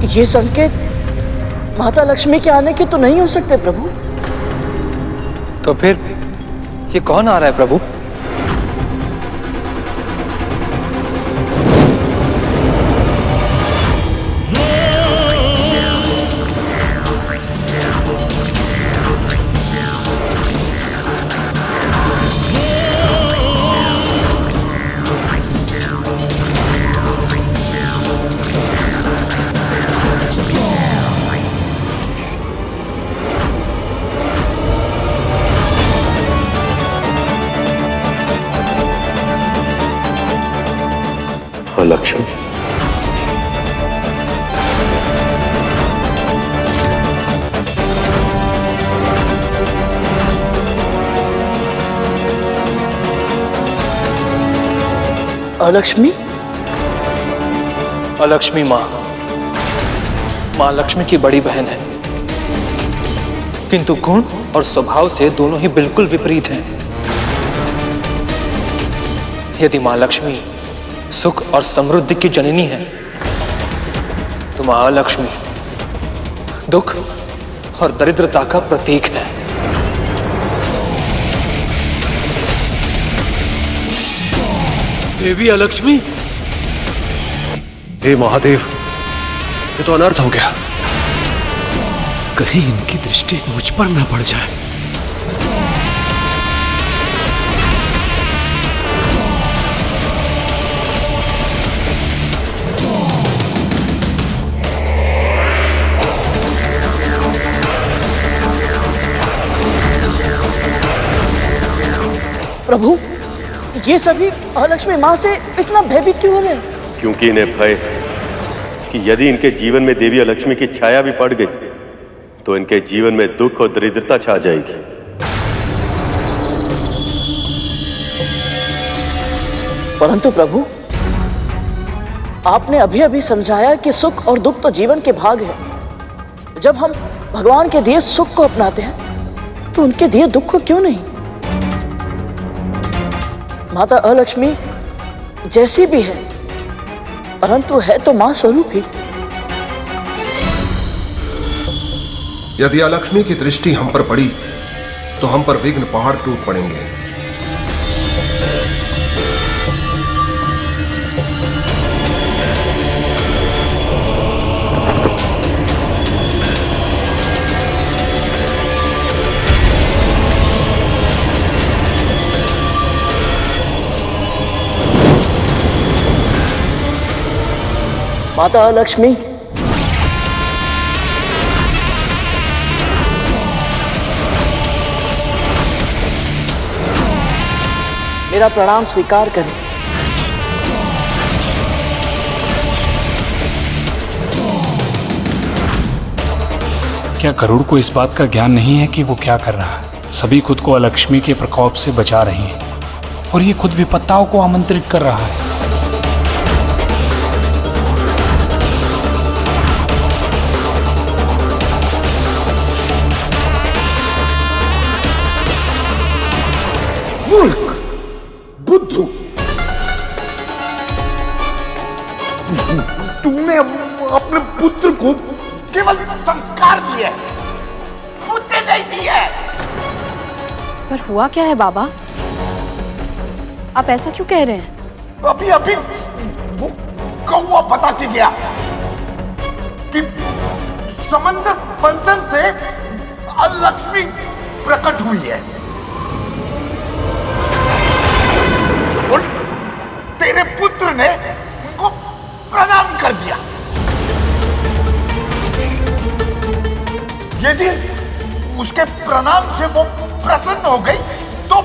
ये संकेत माता लक्ष्मी के आने के तो नहीं हो सकते प्रभु। तो फिर ये कौन आ रहा है प्रभु? लक्ष्मी, अलक्ष्मी? अलक्ष्मी माँ लक्ष्मी की बड़ी बहन है, किंतु गुण और स्वभाव से दोनों ही बिल्कुल विपरीत हैं। यदि माँ लक्ष्मी सुख और समृद्धि की जननी है, तो मां लक्ष्मी दुख और दरिद्रता का प्रतीक है। देवी अलक्ष्मी? हे महादेव, ये तो अनर्थ हो गया। कहीं इनकी दृष्टि मुझ पर न पड़ जाए। प्रभु, ये सभी अलक्ष्मी माँ से इतना भयभीत क्यों हो रहे हैं? क्योंकि इन्हें भय कि यदि इनके जीवन में देवी अलक्ष्मी की छाया भी पड़ गई तो इनके जीवन में दुख और दरिद्रता छा जाएगी। परंतु प्रभु, आपने अभी अभी समझाया कि सुख और दुख तो जीवन के भाग है। जब हम भगवान के दिए सुख को अपनाते हैं तो उनके दिए दुख को क्यों नहीं? माता अलक्ष्मी जैसी भी है, परंतु है तो मां स्वरूप ही। यदि अलक्ष्मी की दृष्टि हम पर पड़ी तो हम पर विघ्न पहाड़ टूट पड़ेंगे। माता अलक्ष्मी, मेरा प्रणाम स्वीकार करें। क्या गरुड़ को इस बात का ज्ञान नहीं है कि वो क्या कर रहा है? सभी खुद को अलक्ष्मी के प्रकोप से बचा रहे हैं और ये खुद विपत्ताओं को आमंत्रित कर रहा है। मूर्ख, बुद्धू, तुमने अपने पुत्र को केवल संस्कार दिए, बुद्धि नहीं दी है। पर हुआ क्या है बाबा? आप ऐसा क्यों कह रहे हैं? अभी अभी वो कौवा बता के गया कि समंदर मंथन से अलक्ष्मी प्रकट हुई है और तेरे पुत्र ने उनको प्रणाम कर दिया। यदि उसके प्रणाम से वो प्रसन्न हो गई तो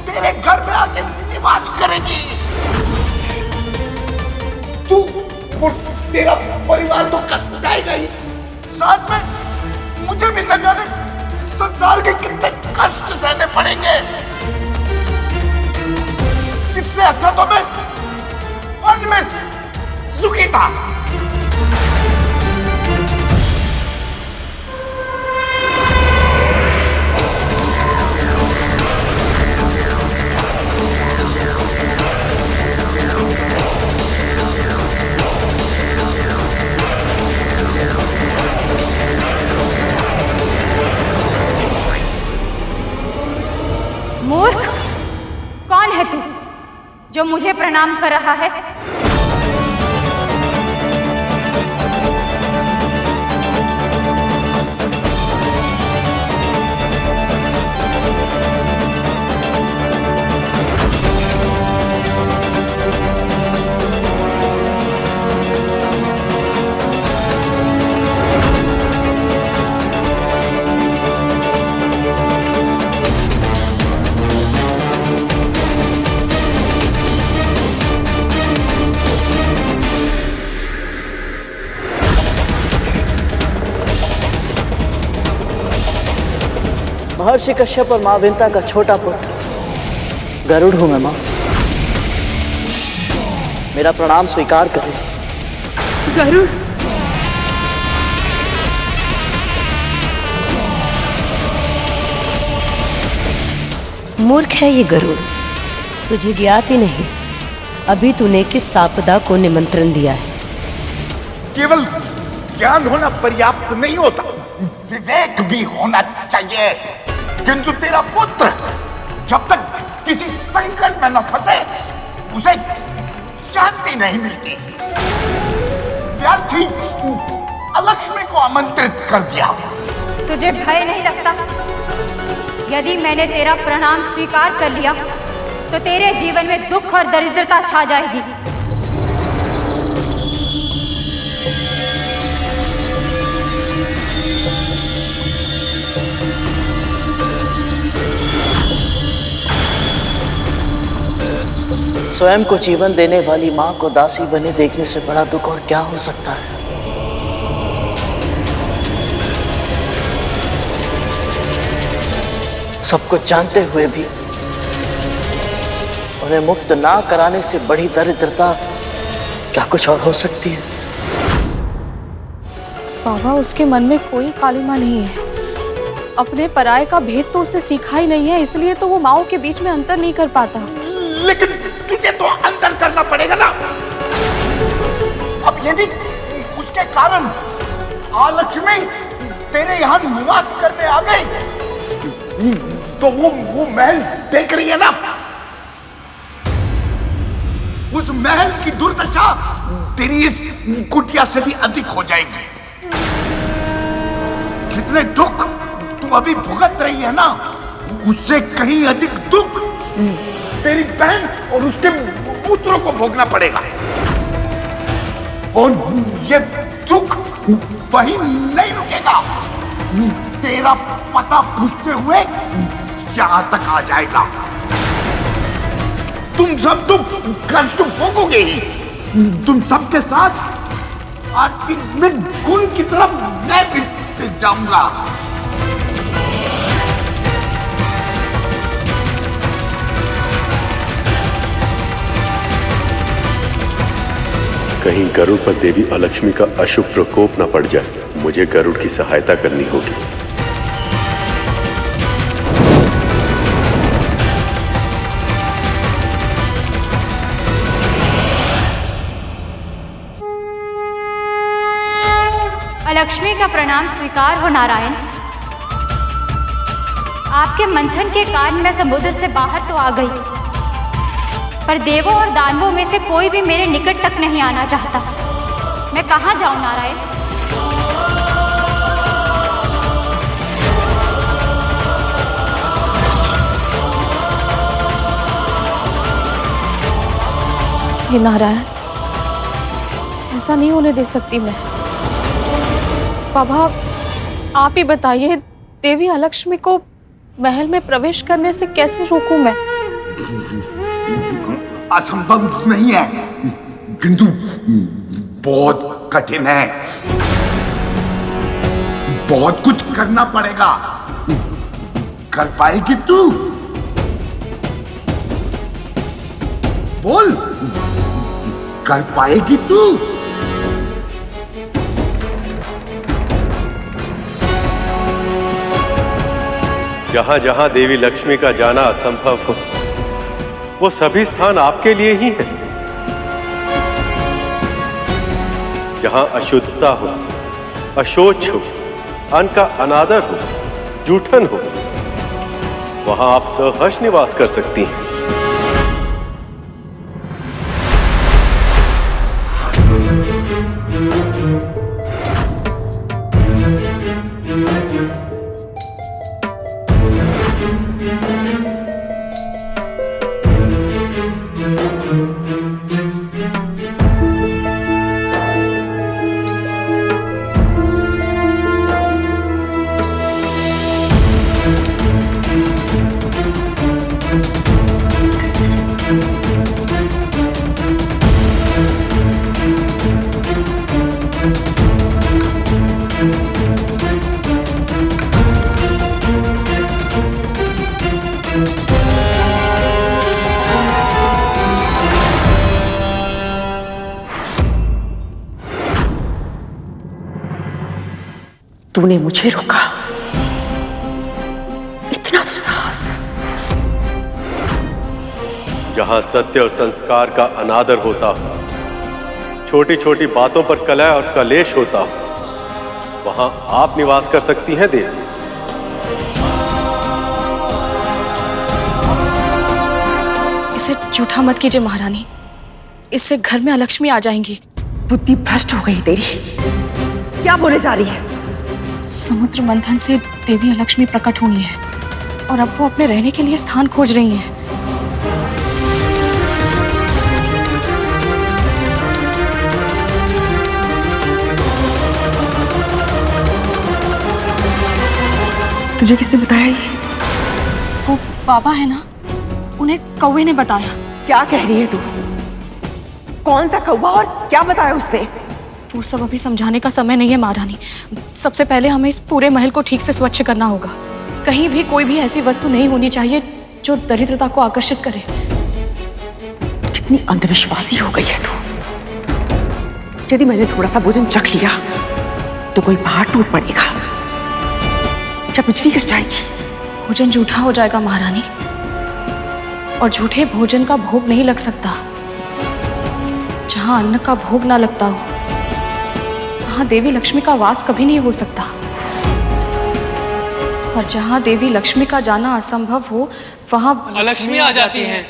तेरे घर में आके निवास करेगी। तू और तेरा परिवार तो कष्टाएगा ही, साथ में मुझे भी न जाने संसार के कितने कष्ट सहने पड़ेंगे। इससे अच्छा तो मैं वन में सुखी था। कौन है तू जो मुझे प्रणाम कर रहा है? महर्षि कश्यप और मां विंता का छोटा पुत्र गरुड़ हूं मैं मां। मेरा प्रणाम स्वीकार करें। गरुड़, मूर्ख है ये गरुड़, तुझे ज्ञात ही नहीं अभी तूने किस आपदा को निमंत्रण दिया है। केवल ज्ञान होना पर्याप्त नहीं होता, विवेक भी होना चाहिए। किंतु तेरा पुत्र जब तक किसी संकट में न फंसे उसे शांति नहीं मिलती। व्यर्थी अलक्ष्मी को आमंत्रित कर दिया। तुझे भय नहीं लगता? यदि मैंने तेरा प्रणाम स्वीकार कर लिया तो तेरे जीवन में दुख और दरिद्रता छा जाएगी। स्वयं को जीवन देने वाली मां को दासी बने देखने से बड़ा दुख और क्या हो सकता है। सब कुछ जानते हुए भी उन्हें मुक्त ना कराने से बड़ी दरिद्रता क्या कुछ और हो सकती है? बाबा, उसके मन में कोई कालिमा नहीं है। अपने पराये का भेद तो उसने सीखा ही नहीं है, इसलिए तो वो माओ के बीच में अंतर नहीं कर पाता। लेकिन तुझे तो अंतर करना पड़ेगा ना। अब यदि उसके कारण आलक्ष्मी तेरे यहाँ निवास करने आ गई तो वो महल देख रही है ना। उस महल की दुर्दशा तेरी इस कुटिया से भी अधिक हो जाएगी। जितने दुख तू अभी भुगत रही है ना, उससे कहीं अधिक दुख तेरी बहन और उसके पुत्रों को भोगना पड़ेगा। और ये दुख वहीं नहीं रुकेगा, तेरा पता पूछते हुए यहां तक आ जाएगा। तुम सब तो कष्ट भोगोगे ही। तुम सबके साथ आज में खून की तरफ मैं भी जाऊंगा। कहीं गरुड़ पर देवी अलक्ष्मी का अशुभ प्रकोप न पड़ जाए। मुझे गरुड़ की सहायता करनी होगी। अलक्ष्मी का प्रणाम स्वीकार हो नारायण। आपके मंथन के कारण मैं समुद्र से बाहर तो आ गई, पर देवों और दानवों में से कोई भी मेरे निकट तक नहीं आना चाहता। मैं कहाँ जाऊं नारायण? हे नारायण, ऐसा नहीं होने दे सकती मैं। बाबा, आप ही बताइए, देवी अलक्ष्मी को महल में प्रवेश करने से कैसे रोकूं मैं? असंभव नहीं है, किंतु बहुत कठिन है। बहुत कुछ करना पड़ेगा। कर पाएगी तू? बोल, कर पाएगी तू? जहां जहां देवी लक्ष्मी का जाना असंभव हो, वो सभी स्थान आपके लिए ही हैं। जहां अशुद्धता हो, अशोच हो, अन्न का अनादर हो, जूठन हो, वहां आप सहर्ष निवास कर सकती हैं। तूने मुझे रोका, इतना तो साहस। जहां सत्य और संस्कार का अनादर होता हो, छोटी छोटी बातों पर कलह और कलेश होता हो, वहां आप निवास कर सकती हैं देवी। इसे झूठा मत कीजिए महारानी, इससे घर में अलक्ष्मी आ जाएंगी। बुद्धि भ्रष्ट हो गई तेरी, क्या बोले जा रही है? समुद्र मंथन से देवी अलक्ष्मी प्रकट हुई है और अब वो अपने रहने के लिए स्थान खोज रही हैं। तुझे किसने बताया ये? वो बाबा है ना, उन्हें कौवे ने बताया। क्या कह रही है तू? कौन सा कौवा और क्या बताया उसने? वो सब अभी समझाने का समय नहीं है महारानी। सबसे पहले हमें इस पूरे महल को ठीक से स्वच्छ करना होगा। कहीं भी कोई भी ऐसी वस्तु नहीं होनी चाहिए जो दरिद्रता को आकर्षित करे। कितनी अंधविश्वासी हो गई है तू। यदि मैंने थोड़ा सा भोजन चख लिया तो कोई पहाड़ टूट पड़ेगा या बिजली गिर जाएगी। भोजन झूठा हो जाएगा महारानी, और झूठे भोजन का भोग नहीं लग सकता। जहां अन्न का भोग ना लगता हो वहां देवी लक्ष्मी का वास कभी नहीं हो सकता, और जहां देवी लक्ष्मी का जाना असंभव हो वहां अलक्ष्मी आ जाती हैं।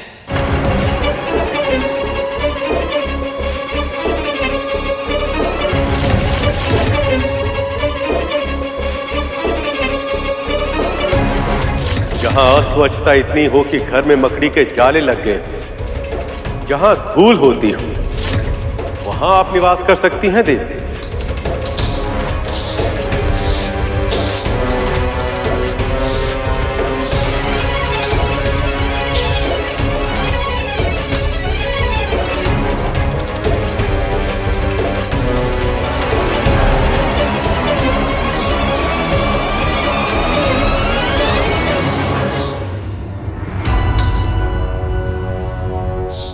जहां अस्वच्छता इतनी हो कि घर में मकड़ी के जाले लग गए, जहां धूल होती हो, वहां आप निवास कर सकती हैं देवी।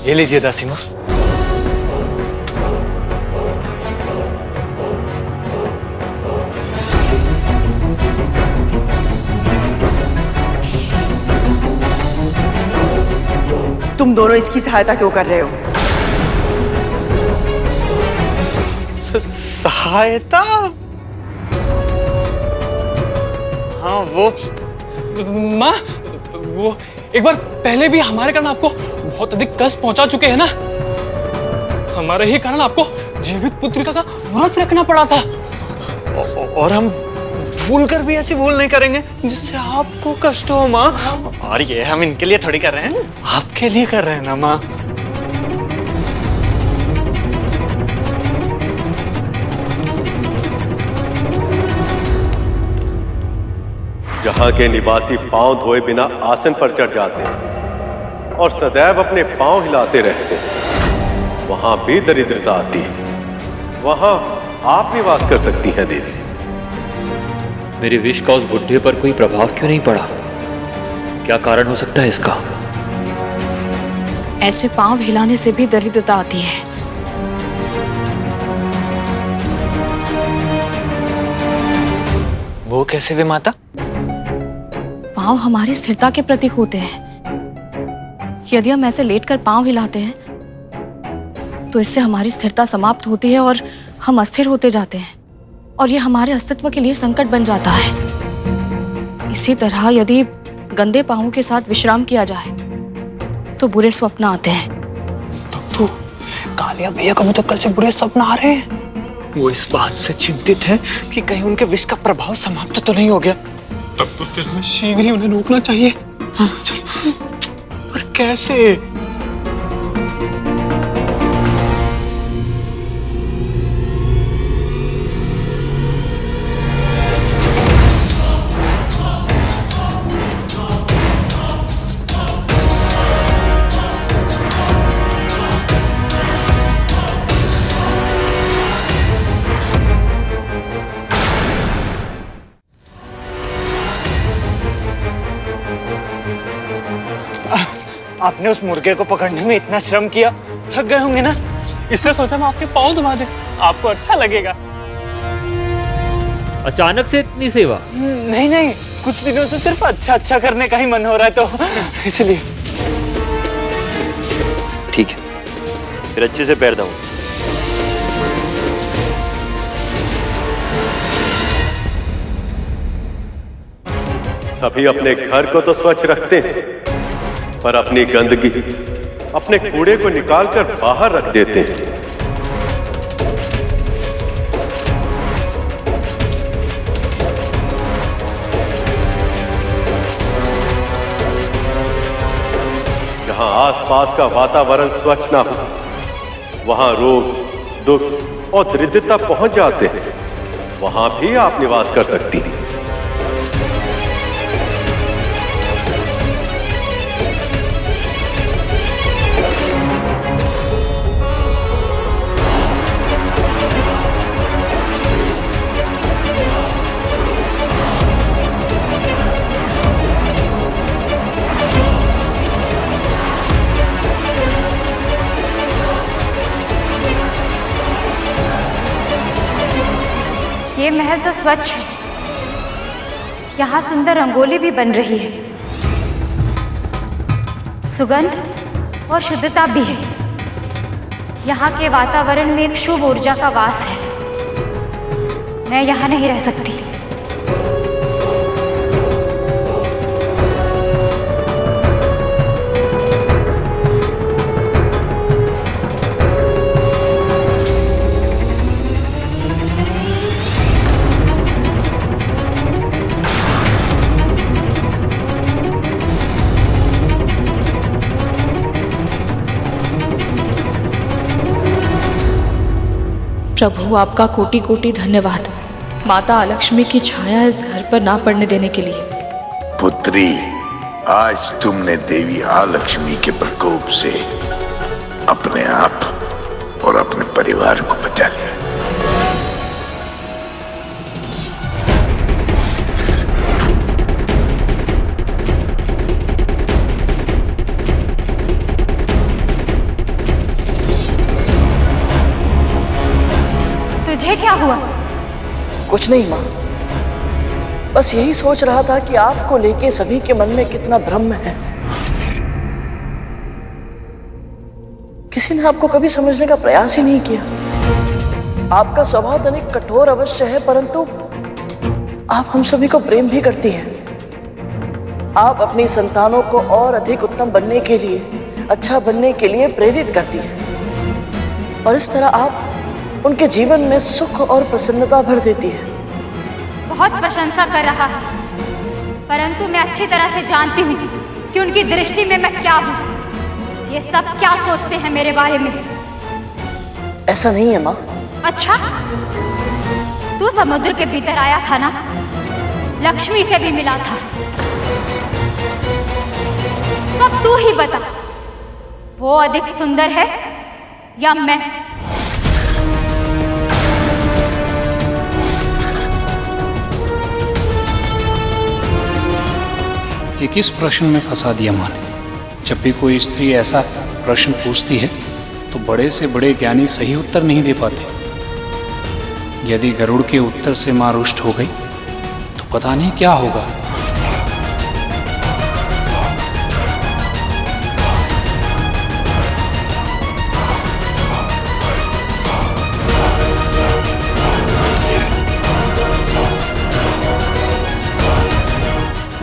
ये लीजिए दासी माँ। तुम दोनों इसकी सहायता क्यों कर रहे हो? सहायता? हाँ वो माँ, वो एक बार पहले भी हमारे कारण आपको बहुत अधिक कष्ट पहुंचा चुके हैं ना। हमारे ही कारण आपको जीवित पुत्रिका का व्रत रखना पड़ा था, और हम भूल कर भी ऐसी भूल नहीं करेंगे जिससे आपको कष्ट हो माँ। और ये हम इनके लिए थोड़ी कर रहे हैं, आपके लिए कर रहे हैं ना माँ। जहां के निवासी पांव धोए बिना आसन पर चढ़ जाते हैं और सदैव अपने पांव हिलाते रहते हैं, वहां भी दरिद्रता आती है। वहां आप निवास कर सकती हैं देवी। मेरे विष का उस बुढ़े पर कोई प्रभाव क्यों नहीं पड़ा? क्या कारण हो सकता है इसका? ऐसे पांव हिलाने से भी दरिद्रता आती है। वो कैसे वे माता? पांव हमारी स्थिरता के प्रतीक होते हैं। यदि हम ऐसे लेटकर पांव हिलाते हैं तो इससे हमारी स्थिरता समाप्त होती है और हम अस्थिर होते जाते हैं, और ये हमारे अस्तित्व के लिए संकट बन जाता है। इसी तरह यदि गंदे पांवों के साथ विश्राम किया जाए तो बुरे स्वप्न आते हैं। तब तो कालिया भैया को भी तो कल से बुरे स्वप्न आ रहे हैं। वो इस बात से चिंतित है कि कहीं उनके विष का प्रभाव समाप्त तो नहीं हो गया। तब तो फिर हमें शीघ्र ही उन्हें रोकना चाहिए। हाँ, चलो। पर कैसे? आपने उस मुर्गे को पकड़ने में इतना श्रम किया, थक गए होंगे ना? इसलिए सोचा मैं आपके पाँव दबा दूं, आपको अच्छा लगेगा। अचानक से इतनी सेवा? नहीं नहीं, कुछ दिनों से सिर्फ अच्छा अच्छा करने का ही मन हो रहा है, तो इसलिए। ठीक है, फिर अच्छे से पैर दबाओ। सभी अपने घर को तो स्वच्छ रखते हैं, पर अपनी गंदगी, अपने कूड़े को निकालकर बाहर रख देते हैं। जहां आसपास का वातावरण स्वच्छ ना हो, वहां रोग, दुख और दरिद्रता पहुंच जाते हैं। वहां भी आप निवास कर सकती हैं। ये महल तो स्वच्छ है, यहाँ सुंदर रंगोली भी बन रही है, सुगंध और शुद्धता भी है। यहाँ के वातावरण में एक शुभ ऊर्जा का वास है। मैं यहाँ नहीं रह सकती। प्रभु, आपका कोटि कोटि धन्यवाद माता अलक्ष्मी की छाया इस घर पर ना पड़ने देने के लिए। पुत्री, आज तुमने देवी आलक्ष्मी के प्रकोप से अपने आप और अपने परिवार को बचा लिया। तुझे क्या हुआ? कुछ नहीं माँ, बस यही सोच रहा था कि आपको लेके सभी के मन में कितना भ्रम है। किसी ने आपको कभी समझने का प्रयास ही नहीं किया। आपका स्वभाव तनिक कठोर अवश्य है, परंतु आप हम सभी को प्रेम भी करती हैं। आप अपनी संतानों को और अधिक उत्तम बनने के लिए, अच्छा बनने के लिए प्रेरित करती हैं, और इस तरह आप उनके जीवन में सुख और प्रसन्नता भर देती है। बहुत प्रशंसा कर रहा है, परंतु मैं अच्छी तरह से जानती हूँ कि उनकी दृष्टि में मैं क्या हूँ। ये सब क्या सोचते हैं मेरे बारे में? ऐसा नहीं है माँ। अच्छा, तू समुद्र के भीतर आया था ना, लक्ष्मी से भी मिला था। अब तू ही बता, वो अधिक सुंदर है या मैं? ये किस प्रश्न में फंसा दिया माँ ने? जब भी कोई स्त्री ऐसा प्रश्न पूछती है तो बड़े से बड़े ज्ञानी सही उत्तर नहीं दे पाते। यदि गरुड़ के उत्तर से माँ रुष्ट हो गई तो पता नहीं क्या होगा।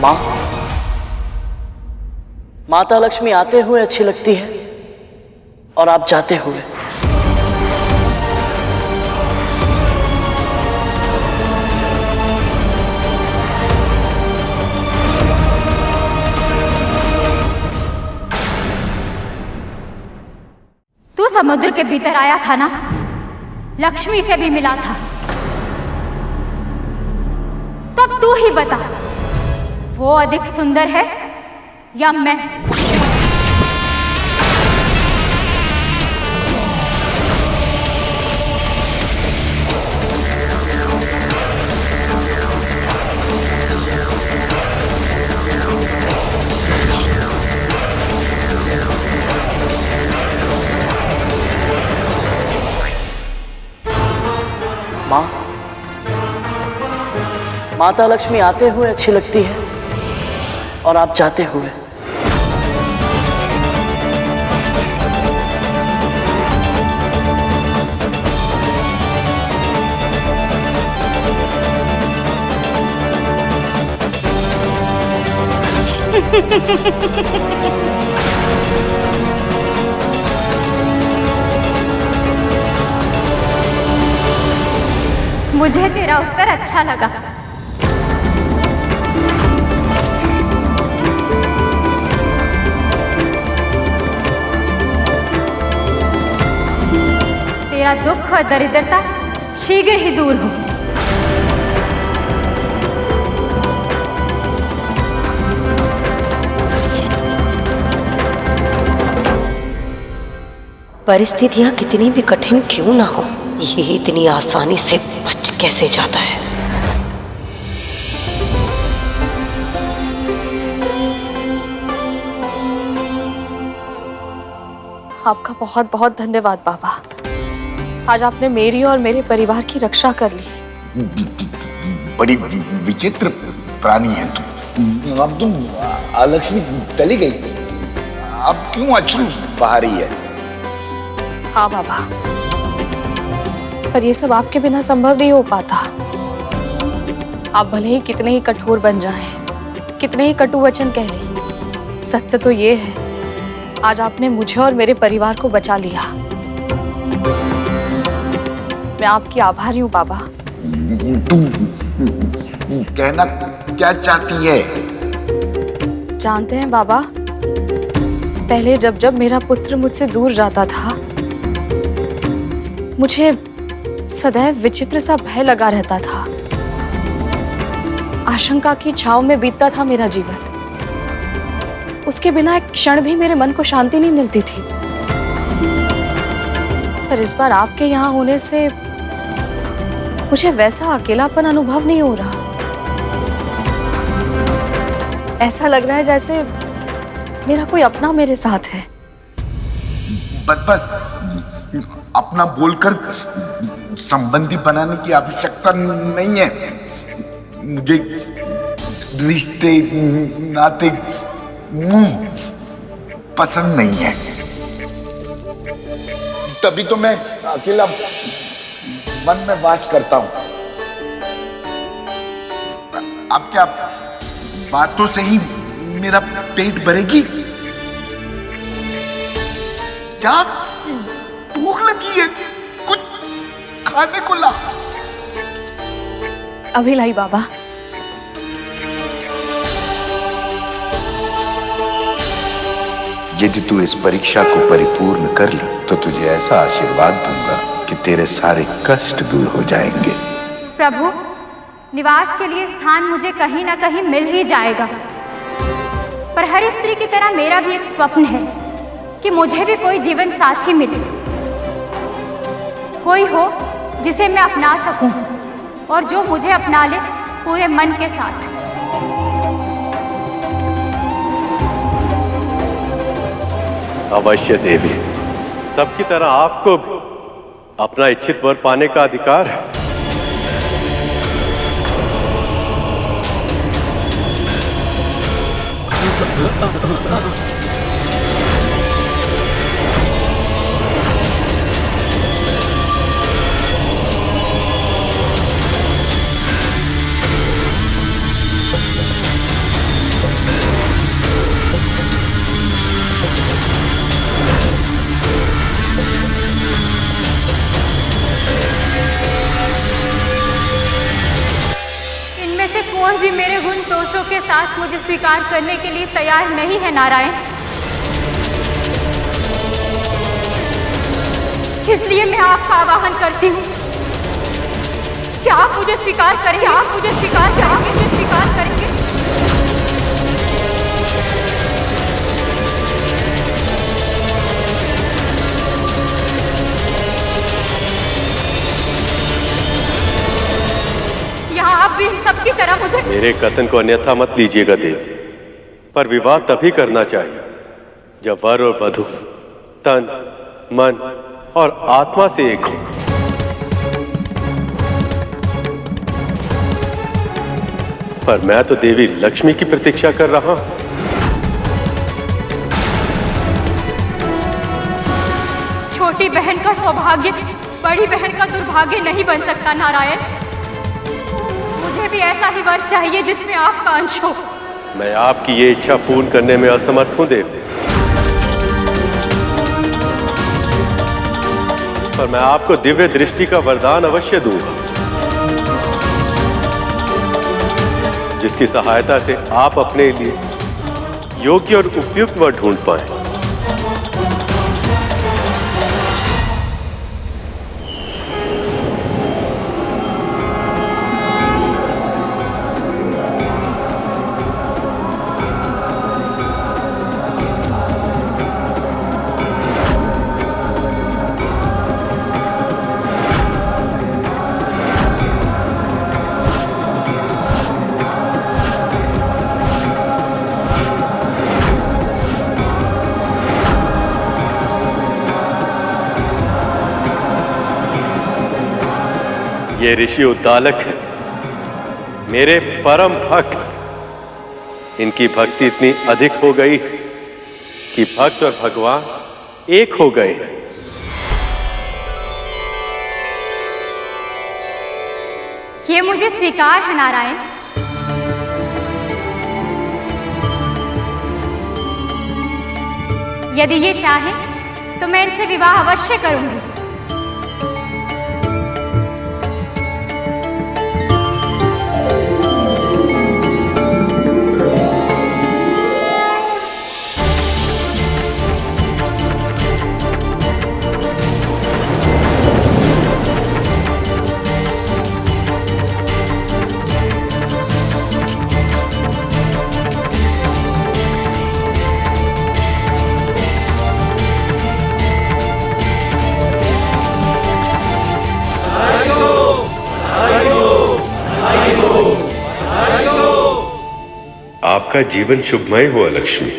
माँ, माता लक्ष्मी आते हुए अच्छी लगती है और आप जाते हुए। तू समुद्र के भीतर आया था ना, लक्ष्मी से भी मिला था। तब तू ही बता, वो अधिक सुंदर है या मैं? माँ, माता लक्ष्मी आते हुए अच्छी लगती है और आप जाते हुए। मुझे तेरा उत्तर अच्छा लगा। तेरा दुख और दरिद्रता शीघ्र ही दूर हो। परिस्थितियां कितनी भी कठिन क्यों ना हो, ये इतनी आसानी से बच कैसे जाता है। आपका बहुत बहुत धन्यवाद बाबा। आज आपने मेरी और मेरे परिवार की रक्षा कर ली। बड़ी विचित्र प्राणी है तुम। अब तुम लक्ष्मी चली गई, अब क्यों अश्रु बहा रही है? हाँ बाबा, पर ये सब आपके बिना संभव नहीं हो पाता। आप भले ही कितने ही कठोर बन जाएं, कितने ही कटु वचन कह लें, सत्य तो ये है आज आपने मुझे और मेरे परिवार को बचा लिया। मैं आपकी आभारी हूँ बाबा। तुम कहना क्या चाहती है? जानते हैं बाबा, पहले जब जब मेरा पुत्र मुझसे दूर जाता था, मुझे सदैव विचित्र सा भय लगा रहता था। आशंका की छाव में बीतता था मेरा जीवन। उसके बिना एक क्षण भी मेरे मन को शांति नहीं मिलती थी। पर इस बार आपके यहाँ होने से मुझे वैसा अकेलापन अनुभव नहीं हो रहा। ऐसा लग रहा है जैसे मेरा कोई अपना मेरे साथ है। बस अपना बोलकर संबंधी बनाने की आवश्यकता नहीं है। मुझे रिश्ते नाते मुंह पसंद नहीं है, तभी तो मैं अकेला मन में वास करता हूं। अब क्या बातों से ही मेरा पेट भरेगी? क्या भूख लगी है? कुछ खाने को ला। अभी लाई बाबा। यदि तू इस परीक्षा को परिपूर्ण कर ली तो तुझे ऐसा आशीर्वाद दूंगा कि तेरे सारे कष्ट दूर हो जाएंगे। प्रभु, निवास के लिए स्थान मुझे कहीं ना कहीं मिल ही जाएगा, पर हर स्त्री की तरह मेरा भी एक स्वप्न है कि मुझे भी कोई जीवन साथी मिले, कोई हो जिसे मैं अपना सकूं और जो मुझे अपना ले पूरे मन के साथ। अवश्य देवी, सबकी तरह आपको भी अपना इच्छित वर पाने का अधिकार है। कोई भी मेरे गुण दोषों के साथ मुझे स्वीकार करने के लिए तैयार नहीं है नारायण, इसलिए मैं आपका आवाहन करती हूँ कि आप मुझे स्वीकार करेंगे, आप मुझे स्वीकार करेंगे, मुझे स्वीकार करेंगे। आप भी सबकी तरह मुझे। मेरे कथन को अन्यथा मत लीजिएगा देवी, पर विवाह तभी करना चाहिए जब वर और वधू तन, मन और आत्मा से एक हो। पर मैं तो देवी लक्ष्मी की प्रतीक्षा कर रहा हूं। छोटी बहन का सौभाग्य बड़ी बहन का दुर्भाग्य नहीं बन सकता नारायण। मुझे भी ऐसा ही वर चाहिए जिसमें आपका अंश हो। मैं आपकी ये इच्छा पूर्ण करने में असमर्थ हूं देवी, पर मैं आपको दिव्य दृष्टि का वरदान अवश्य दूंगा, जिसकी सहायता से आप अपने लिए योग्य और उपयुक्त वर ढूंढ पाएं। ये ऋषि उद्दालक है, मेरे परम भक्त। इनकी भक्ति इतनी अधिक हो गई कि भक्त और भगवान एक हो गए हैं। ये मुझे स्वीकार है नारायण। यदि ये चाहे तो मैं इनसे विवाह अवश्य करूंगी। आपका जीवन शुभमय हो लक्ष्मी।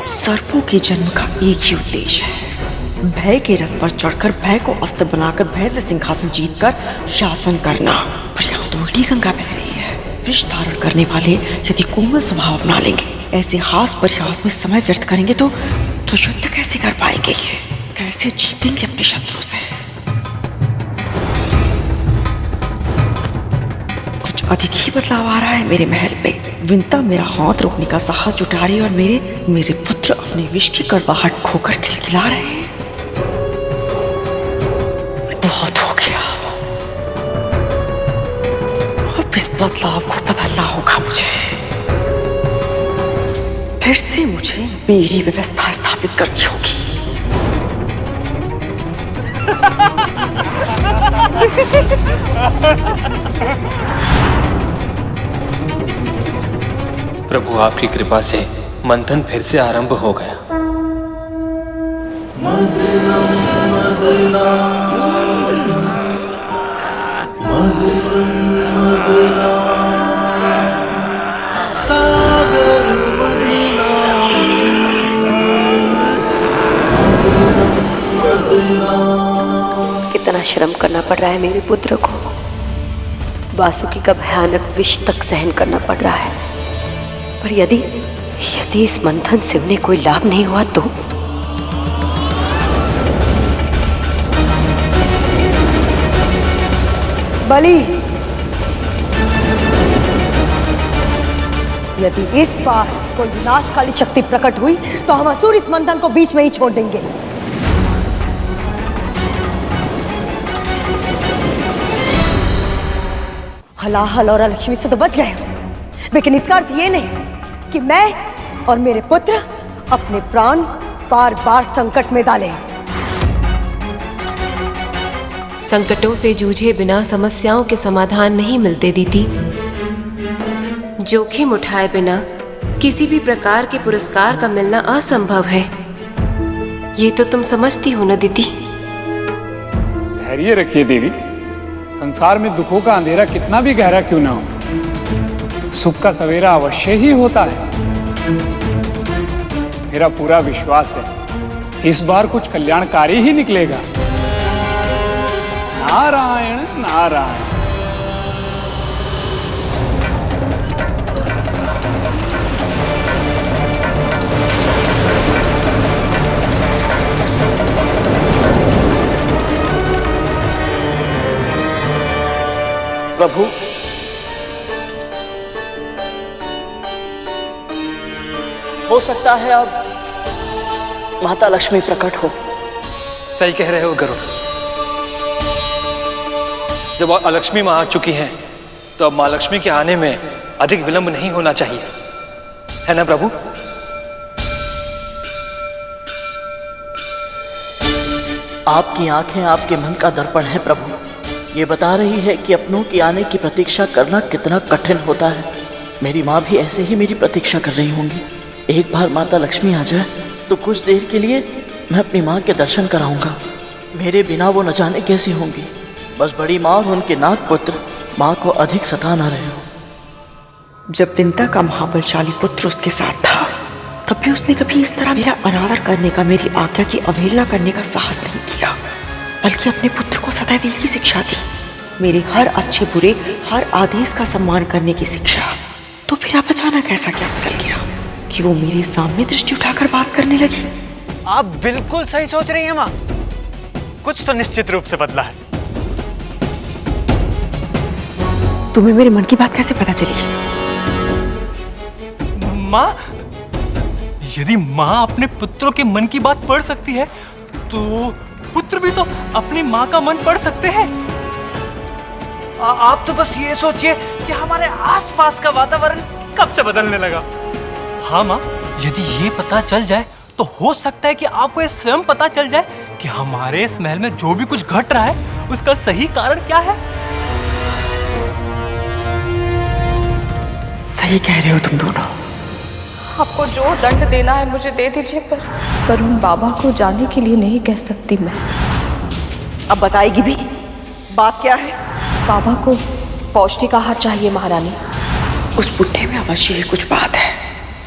सर्पों के जन्म का एक ही उद्देश्य है, भय के रथ पर चढ़कर भय को अस्त्र बनाकर भय से सिंहासन जीतकर शासन करना। पर यहाँ तो उल्टी गंगा बह रही है। विष धारण करने वाले यदि कोमल स्वभाव अपना लेंगे, ऐसे हास परिहास में समय व्यर्थ करेंगे तो युद्ध कैसे कर पाएंगे? कैसे जीतेंगे अपने शत्रु से? कुछ अधिक ही बदलाव आ रहा है मेरे महल में। विंता मेरा हाथ रोकने का साहस जुटा रही है और मेरे पुत्र अपने विष की कड़वाहट खोकर खिलखिला रहे हैं। बहुत हो गया, अब इस बदलाव को बदलना होगा मुझे। फिर से मुझे मेरी व्यवस्था स्थापित करनी होगी। प्रभु आपकी कृपा से मंथन फिर से आरंभ हो गया। कितना श्रम करना पड़ रहा है मेरे पुत्र को। वासुकी का भयानक विष तक सहन करना पड़ रहा है। पर यदि इस मंथन से उन्हें कोई लाभ नहीं हुआ तो? बलि, यदि इस बार कोई विनाशकाली शक्ति प्रकट हुई तो हम असुर इस मंथन को बीच में ही छोड़ देंगे। हलाहल और लक्ष्मी से तो बच गए, लेकिन इसका अर्थ ये नहीं कि मैं और मेरे पुत्र अपने प्राण बार बार संकट में डालें। संकटों से जूझे बिना समस्याओं के समाधान नहीं मिलते दीदी। जोखिम उठाए बिना किसी भी प्रकार के पुरस्कार का मिलना असंभव है। ये तो तुम समझती हो ना दीदी। धैर्य रखिए देवी। संसार में दुखों का अंधेरा कितना भी गहरा क्यों ना हो, सुख का सवेरा अवश्य ही होता है। मेरा पूरा विश्वास है इस बार कुछ कल्याणकारी ही निकलेगा। नारायण नारायण। प्रभु, हो सकता है अब माता लक्ष्मी प्रकट हो। सही कह रहे हो गरुड़। जब अलक्ष्मी मां आ चुकी हैं, तो अब मां लक्ष्मी के आने में अधिक विलंब नहीं होना चाहिए, है ना प्रभु? आपकी आंखें आपके मन का दर्पण है प्रभु। ये बता रही है कि अपनों के आने की प्रतीक्षा करना कितना कठिन होता है। मेरी माँ भी ऐसे ही मेरी प्रतीक्षा कर रही होंगी। एक बार माता लक्ष्मी आ जाए तो कुछ देर के लिए मैं अपनी माँ के दर्शन कराऊंगा। मेरे बिना वो न जाने कैसी होंगी। बस बड़ी माँ और उनके नाग पुत्र माँ को अधिक सता ना रहे हो। जब विंता का महाबलशाली पुत्र उसके साथ था, तब भी उसने कभी इस तरह मेरा अनादर करने का, मेरी आज्ञा की अवहेलना करने का साहस नहीं किया, बल्कि अपने पुत्र को सदैव यही शिक्षा दी, मेरे हर अच्छे बुरे, हर आदेश का सम्मान करने की शिक्षा। तो फिर अब अचानक ऐसा क्या बदल गया कि वो मेरे सामने दृष्टि उठाकर बात करने लगी? आप बिल्कुल सही सोच रही हैं माँ। कुछ तो निश्चित रूप से बदला है। तुम्हें मेरे मन की बात कैसे पता चली? माँ, यदि माँ अपने पुत्रों के मन की बात पढ़ सकती है, तो पुत्र भी तो अपनी माँ का मन पढ़ सकते हैं। आप तो बस ये सोचिए कि हमारे आसपास का वातावरण कब से बदलने लगा। हाँ माँ, यदि ये पता चल जाए तो हो सकता है कि आपको ये स्वयं पता चल जाए कि हमारे इस महल में जो भी कुछ घट रहा है उसका सही कारण क्या है। सही कह रहे हो तुम दोनों। आपको जो दंड देना है मुझे दे दीजिए, पर उन बाबा को जाने के लिए नहीं कह सकती मैं। अब बताएगी भी? बात क्या है? बाबा को पौष्टिक आहार चाहिए महारानी। उस बुढ़े में अवश्य ही कुछ बात है।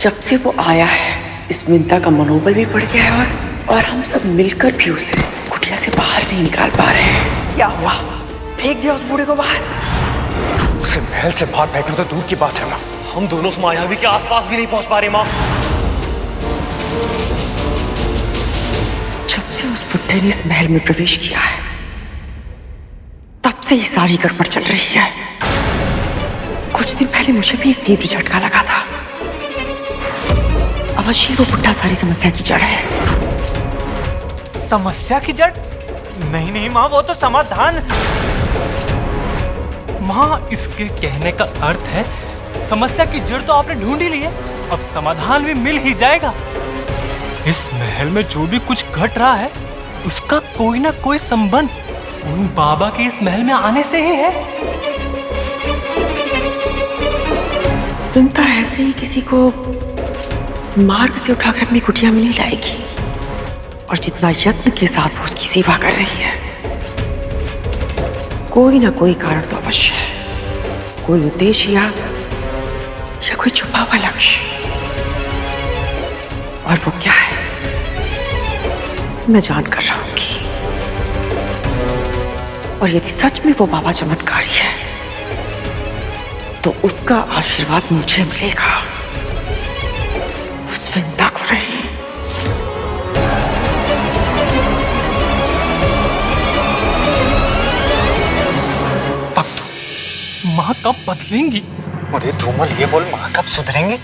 जब से वो आया है, इस विंता का मनोबल भी बढ़ गया है, और हम सब मिलकर भी उसे कुटिया से बाहर नहीं निकाल पा रहे हैं। क्या हुआ? फेंक दिया उस बूढ़े को बाहर? उसे महल से बाहर फेंकना तो दूर की बात है माँ, हम दोनों उस मायावी के आसपास भी नहीं पहुंच पा रहे माँ। जब से उस बुढ़े ने इस महल में प्रवेश किया है, तब से ही सारी गड़बड़ चल रही है। कुछ दिन पहले मुझे भी एक तीव्र झटका लगा था। अवश्य वो बुढ़ा सारी समस्या की जड़ है। समस्या की जड़? नहीं नहीं माँ, वो तो समाधान। माँ, इसके कहने का अर्थ है समस्या की जड़ तो आपने ढूंढ ही ली है, अब समाधान भी मिल ही जाएगा। इस महल में जो भी कुछ घट रहा है उसका कोई ना कोई संबंध उन बाबा के इस महल में आने से ही है। विंता ऐसे ही किसी को मार्ग से उठाकर अपनी कुटिया में नहीं लाएगी, और जितना यत्न के साथ वो उसकी सेवा कर रही है, कोई ना कोई कारण तो अवश्य है, कोई उद्देश्य या कोई छुपा हुआ लक्ष्य। और वो क्या है, मैं जान कर रहूंगी। और यदि सच में वो बाबा चमत्कारी है, तो उसका आशीर्वाद मुझे मिलेगा, उस विंता को नहीं। माँ कब बदलेंगी? अरे धूमल, ये बोल माँ कब सुधरेंगी?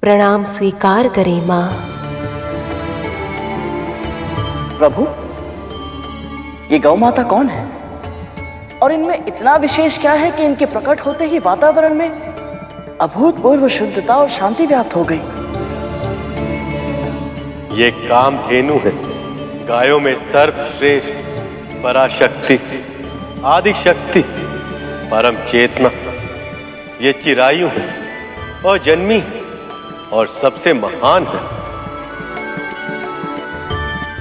प्रणाम स्वीकार करें माँ। प्रभु, ये गौ माता कौन है और इनमें इतना विशेष क्या है कि इनके प्रकट होते ही वातावरण में अभूतपूर्व शुद्धता और शांति व्याप्त हो गई। ये कामधेनु है, गायों में सर्वश्रेष्ठ, पराशक्ति, आदि शक्ति, परम चेतना। ये चिरायु है और जन्मी और सबसे महान है।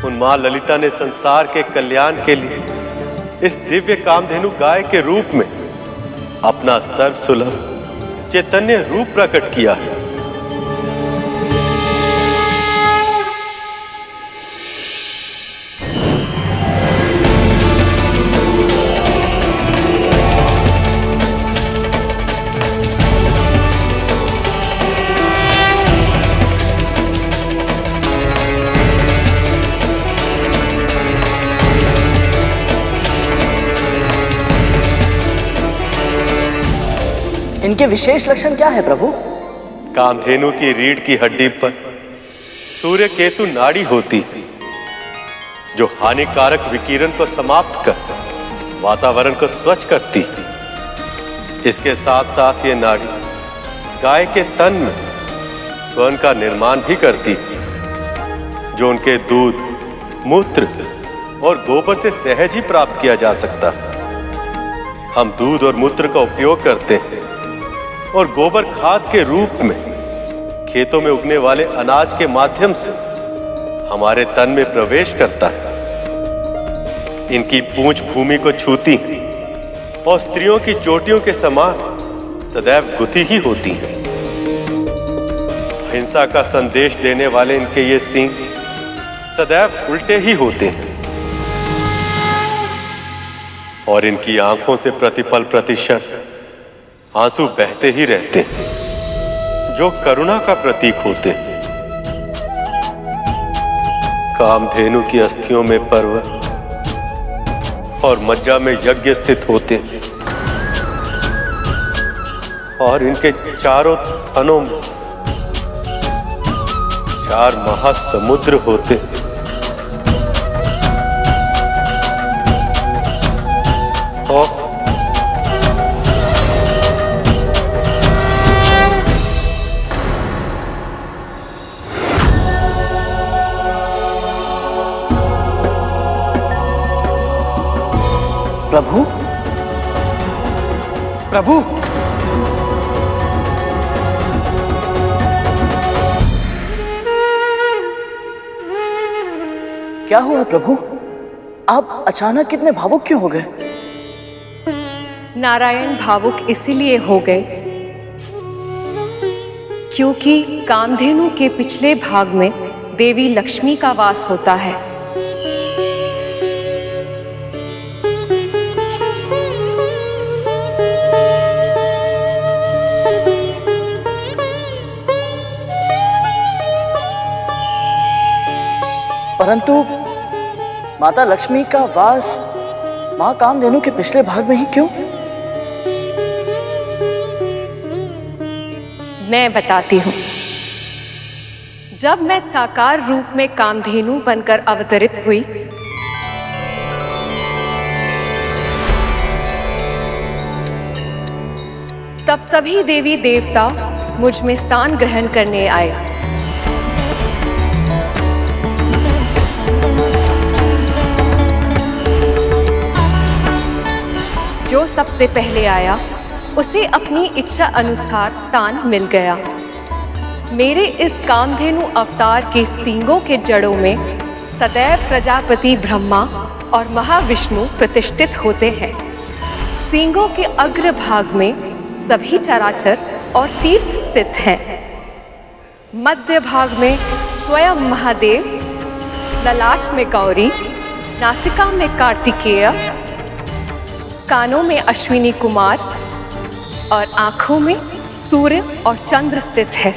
उन मां ललिता ने संसार के कल्याण के लिए इस दिव्य कामधेनु गाय के रूप में अपना सर्वसुलभ चैतन्य रूप प्रकट किया है। इनके विशेष लक्षण क्या है प्रभु? कामधेनु की रीढ़ की हड्डी पर सूर्य केतु नाड़ी होती, जो हानिकारक विकिरण को समाप्त कर वातावरण को स्वच्छ करती। इसके साथ साथ ये नाड़ी गाय के तन में स्वर्ण का निर्माण भी करती, जो उनके दूध, मूत्र और गोबर से सहज ही प्राप्त किया जा सकता। हम दूध और मूत्र का उपयोग करते हैं और गोबर खाद के रूप में खेतों में उगने वाले अनाज के माध्यम से हमारे तन में प्रवेश करता है। इनकी पूंछ भूमि को छूती है और स्त्रियों की चोटियों के समान सदैव गुथी ही होती हैं। हिंसा का संदेश देने वाले इनके ये सींग सदैव उल्टे ही होते हैं और इनकी आंखों से प्रतिपल प्रतिक्षण आंसू बहते ही रहते हैं, जो करुणा का प्रतीक होते हैं। कामधेनु की अस्थियों में पर्वत और मज्जा में यज्ञ स्थित होते हैं और इनके चारों थनों में 4 महासमुद्र होते हैं। और प्रभु, प्रभु, क्या हुआ प्रभु? आप अचानक कितने भावुक क्यों हो गए? नारायण भावुक इसीलिए हो गए क्योंकि कामधेनु के पिछले भाग में देवी लक्ष्मी का वास होता है। परंतु माता लक्ष्मी का वास मां कामधेनु के पिछले भाग में ही क्यों? मैं बताती हूँ। जब मैं साकार रूप में कामधेनु बनकर अवतरित हुई, तब सभी देवी देवता मुझ में स्थान ग्रहण करने आए। जो सबसे पहले आया उसे अपनी इच्छा अनुसार स्थान मिल गया। मेरे इस कामधेनु अवतार के सींगों के जड़ों में सदैव प्रजापति ब्रह्मा और महाविष्णु प्रतिष्ठित होते हैं। सींगों के अग्र भाग में सभी चराचर और तीर्थ स्थित हैं। मध्य भाग में स्वयं महादेव, ललाट में गौरी, नासिका में कार्तिकेय, कानों में अश्विनी कुमार और आंखों में सूर्य और चंद्र स्थित है।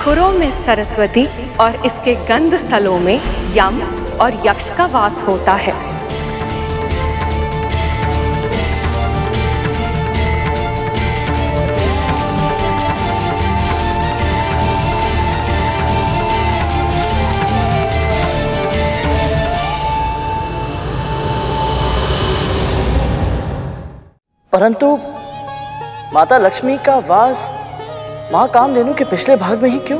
खुरों में सरस्वती और इसके गंध स्थलों में यम और यक्ष का वास होता है। परंतु माता लक्ष्मी का वास मां कामधेनु के पिछले भाग में ही क्यों?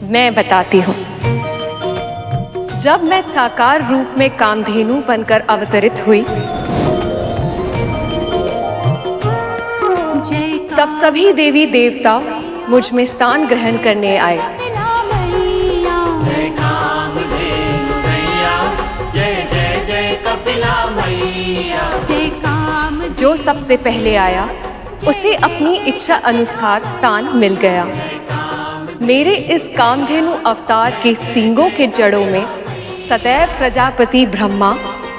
मैं बताती हूँ। जब मैं साकार रूप में कामधेनु बनकर अवतरित हुई, तब सभी देवी देवता मुझ में स्थान ग्रहण करने आए। जो सबसे पहले आया उसे अपनी इच्छा अनुसार स्थान मिल गया। मेरे इस कामधेनु अवतार के सींगों के जड़ों में सदैव प्रजापति ब्रह्मा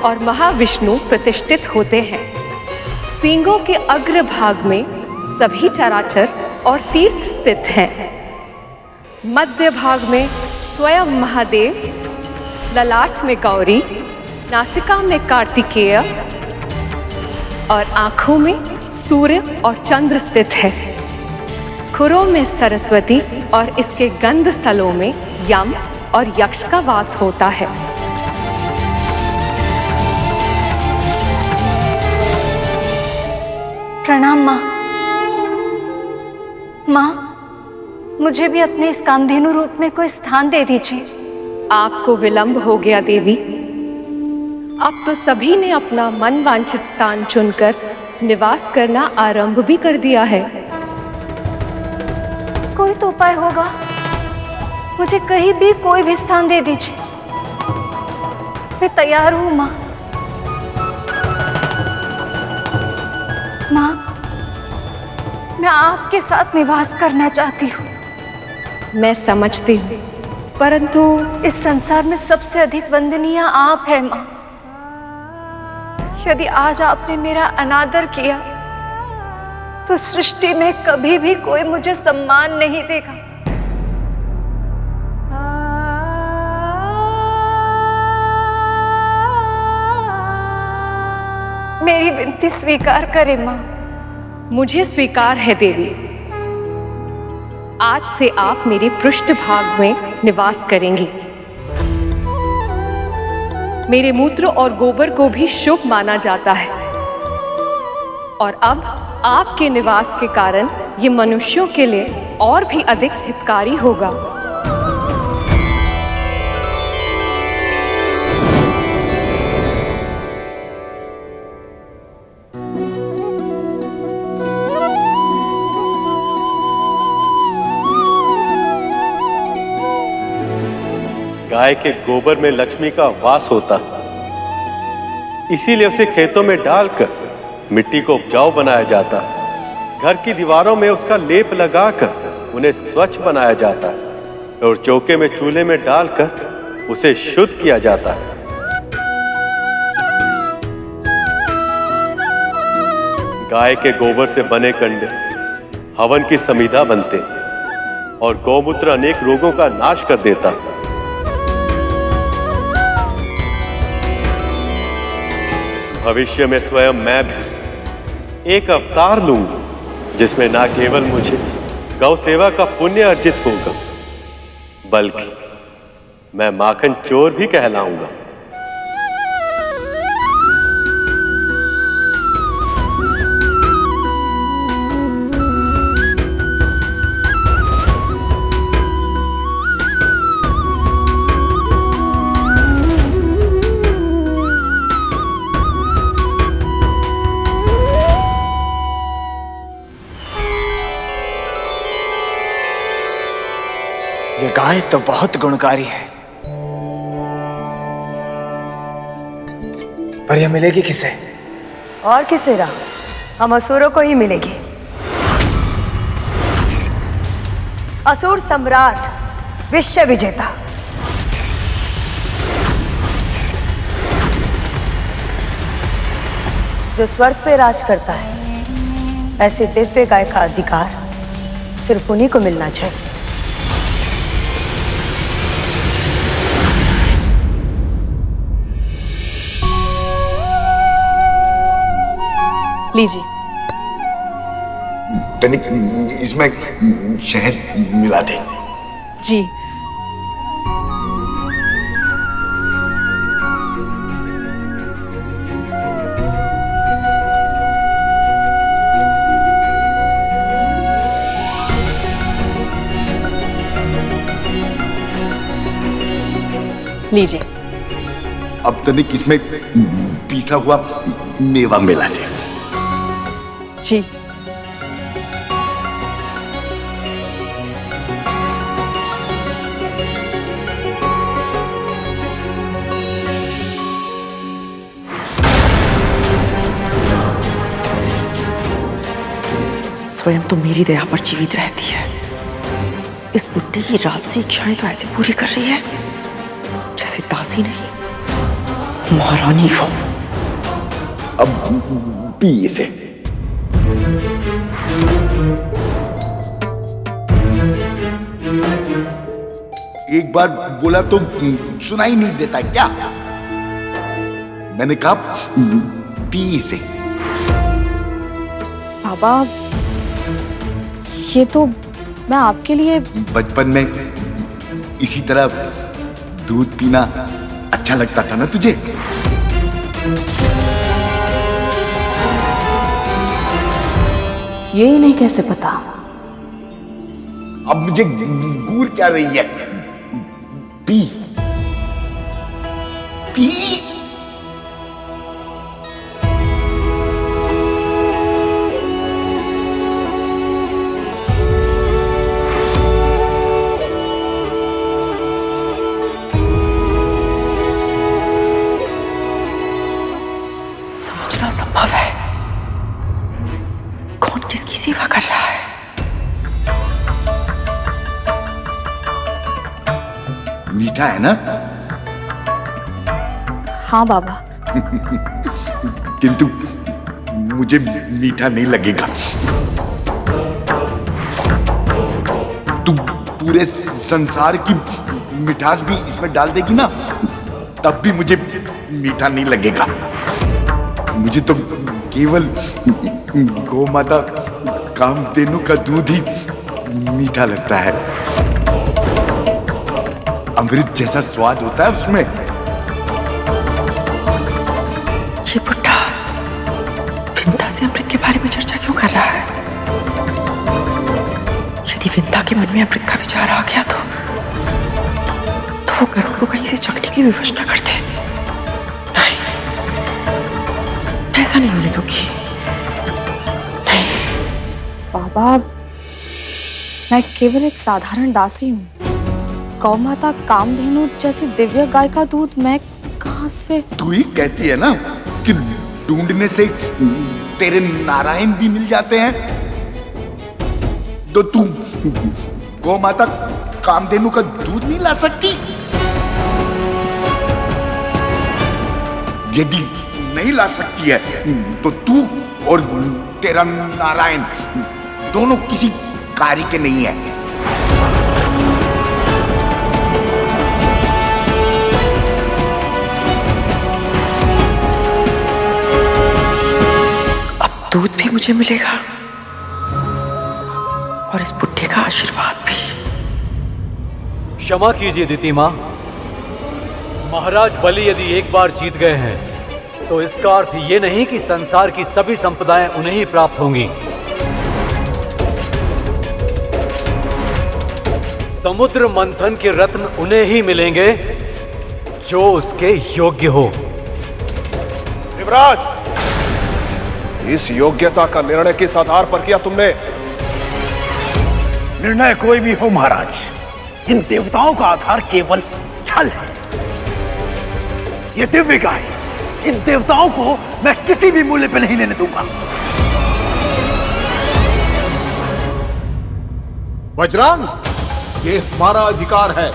और महाविष्णु प्रतिष्ठित होते हैं। सींगों के अग्र भाग में सभी चराचर और तीर्थ स्थित हैं। मध्य भाग में स्वयं महादेव, ललाट में गौरी, नासिका में कार्तिकेय और आँखों में सूर्य और चंद्र स्थित है। खुरों में सरस्वती और इसके गंध स्थलों में यम और यक्ष का वास होता है। प्रणाम माँ। माँ, मुझे भी अपने इस कामधेनु रूप में कोई स्थान दे दीजिए। आपको विलंब हो गया देवी। अब तो सभी ने अपना मन वांछित स्थान चुनकर निवास करना आरंभ भी कर दिया है। कोई तो उपाय होगा, मुझे कहीं भी कोई भी स्थान दे दीजिए। मैं तैयार हूँ माँ। माँ, मैं आपके साथ निवास करना चाहती हूँ। मैं समझती हूँ, परंतु इस संसार में सबसे अधिक वंदनीय आप है माँ। यदि आज आपने मेरा अनादर किया तो सृष्टि में कभी भी कोई मुझे सम्मान नहीं देगा। मेरी विनती स्वीकार करें माँ। मुझे स्वीकार है देवी। आज से आप मेरे पृष्ठभाग में निवास करेंगी। मेरे मूत्र और गोबर को भी शुभ माना जाता है और अब आपके निवास के कारण ये मनुष्यों के लिए और भी अधिक हितकारी होगा। गाय के गोबर में लक्ष्मी का वास होता, इसीलिए उसे खेतों में डालकर मिट्टी को उपजाऊ बनाया जाता। घर की दीवारों में उसका लेप लगाकर उन्हें स्वच्छ बनाया जाता है और चौके में चूल्हे में डालकर उसे शुद्ध किया जाता है। गाय के गोबर से बने कंडे हवन की समीधा बनते और गौमूत्र अनेक रोगों का नाश कर देता। भविष्य में स्वयं मैं भी एक अवतार लूंगा जिसमें ना केवल मुझे गौ सेवा का पुण्य अर्जित होगा, बल्कि मैं माखन चोर भी कहलाऊंगा। ये गाय तो बहुत गुणकारी है, पर यह मिलेगी किसे? और किसे रहा, हम असुरों को ही मिलेगी। असुर सम्राट, विश्व विजेता, जो स्वर्ग पे राज करता है, ऐसे दिव्य गाय का अधिकार सिर्फ उन्हीं को मिलना चाहिए। लीजिए। तनिक इसमें शहद मिला दे। जी। लीजिए। अब तनिक इसमें पीसा हुआ मेवा मिला दे। जी। स्वयं तो मेरी दया पर जीवित रहती है, इस बुड्ढे की राजसी इच्छाएं तो ऐसे पूरी कर रही है जैसे दासी नहीं महारानी हो। अब पी इसे। एक बार बोला तो सुनाई नहीं देता क्या? मैंने कहा पी इसे। बाबा, ये तो मैं आपके लिए बचपन में इसी तरह दूध पीना अच्छा लगता था ना तुझे? ये नहीं कैसे पता? अब मुझे घूर क्या रही है? P P. समझना संभव है कौन किसकी सेवा कर रहा है। मीठा है ना? हाँ बाबा। किंतु मुझे मीठा नहीं लगेगा। तू पूरे संसार की मिठास भी इसमें डाल देगी ना, तब भी मुझे मीठा नहीं लगेगा। मुझे तो केवल गौ माता कामधेनु का दूध ही मीठा लगता है। अमृत जैसा स्वाद होता है उसमें। ये बुड्ढा विंता से अमृत के बारे में चर्चा क्यों कर रहा है? यदि विंता के मन में अमृत का विचार आ गया तो वो गरुड़ को कहीं से चखने की विवश न करते। नहीं, ऐसा नहीं होने दूंगी। नहीं बाबा, मैं केवल एक साधारण दासी हूँ। गौ माता कामधेनु जैसी दिव्य गाय का दूध मैं कहाँ से? तू ही कहती है ना कि ढूंढने से तेरे नारायण भी मिल जाते हैं, तो तू गौ माता कामधेनु का दूध नहीं ला सकती? यदि नहीं ला सकती है तो तू और तेरा नारायण दोनों किसी कार्य के नहीं है। दूध भी मुझे मिलेगा और इस बुड्ढे का आशीर्वाद भी। क्षमा कीजिए दिति मां, महाराज बलि यदि एक बार जीत गए हैं तो इसका अर्थ ये नहीं कि संसार की सभी संपदाएं उन्हें ही प्राप्त होंगी। समुद्र मंथन के रत्न उन्हें ही मिलेंगे जो उसके योग्य हो। युवराज, इस योग्यता का निर्णय किस आधार पर किया तुमने? निर्णय कोई भी हो महाराज, इन देवताओं का आधार केवल छल है। ये दिव्य गाय इन देवताओं को मैं किसी भी मूल्य पे नहीं लेने दूंगा। वज्रांग, ये हमारा अधिकार है